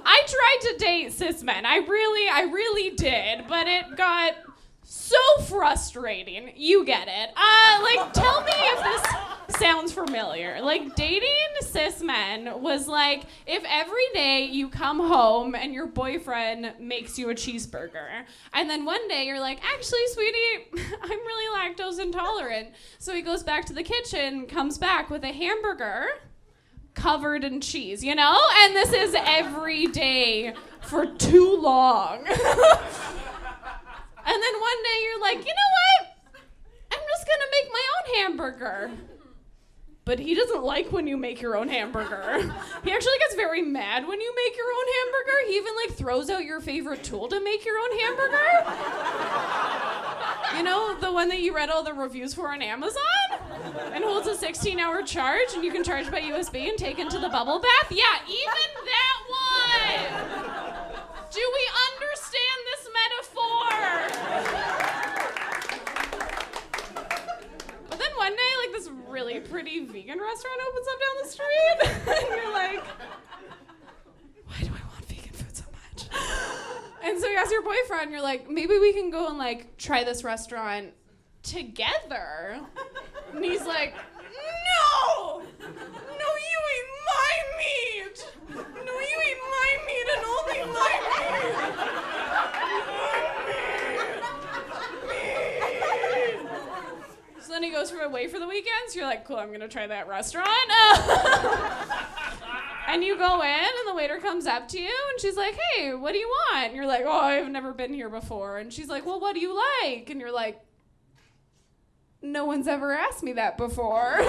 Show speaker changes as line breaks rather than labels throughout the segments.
I tried to date cis men. I really did, but it got so frustrating. You get it. Tell me if this sounds familiar. Like, dating cis men was like if every day you come home and your boyfriend makes you a cheeseburger, and then one day you're like, actually, sweetie, I'm really lactose intolerant. So he goes back to the kitchen, comes back with a hamburger covered in cheese, you know? And this is every day for too long. And then one day you're like, you know what? I'm just gonna make my own hamburger. But he doesn't like when you make your own hamburger. He actually gets very mad when you make your own hamburger. He even throws out your favorite tool to make your own hamburger. You know, the one that you read all the reviews for on Amazon? And holds a 16-hour charge, and you can charge by USB and take into the bubble bath? Yeah, even that one! Do we understand this metaphor? But then one day, this really pretty vegan restaurant opens up down the street, and you're like, why do I want vegan food so much? And so you ask your boyfriend, and you're like, maybe we can go and try this restaurant together. And he's like, no! No, you eat my meat! No, you eat my meat and only my meat! So then he goes away for the weekend, so you're like, cool, I'm gonna try that restaurant. And you go in, and the waiter comes up to you, and she's like, hey, what do you want? And you're like, oh, I've never been here before. And she's like, well, what do you like? And you're like, no one's ever asked me that before.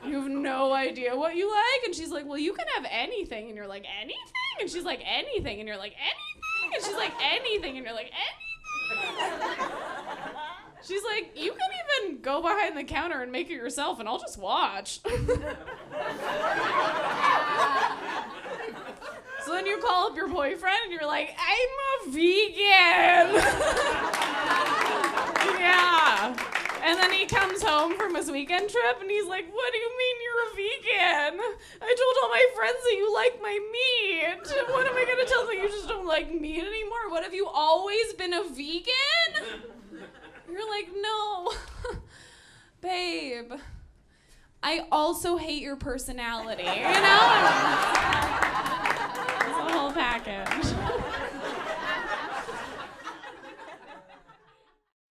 You have no idea what you like? And she's like, well, you can have anything. And you're like, anything? And she's like, anything. And you're like, anything? And she's like, anything. And you're like, anything? She's like, you can even go behind the counter and make it yourself, and I'll just watch. So then you call up your boyfriend, and you're like, I'm a vegan. Yeah. And then he comes home from his weekend trip, and he's like, what do you mean you're a vegan? I told all my friends that you like my meat. What am I going to tell them? You just don't like meat anymore? What, have you always been a vegan? You're like, no, babe, I also hate your personality, you know? It's a whole package.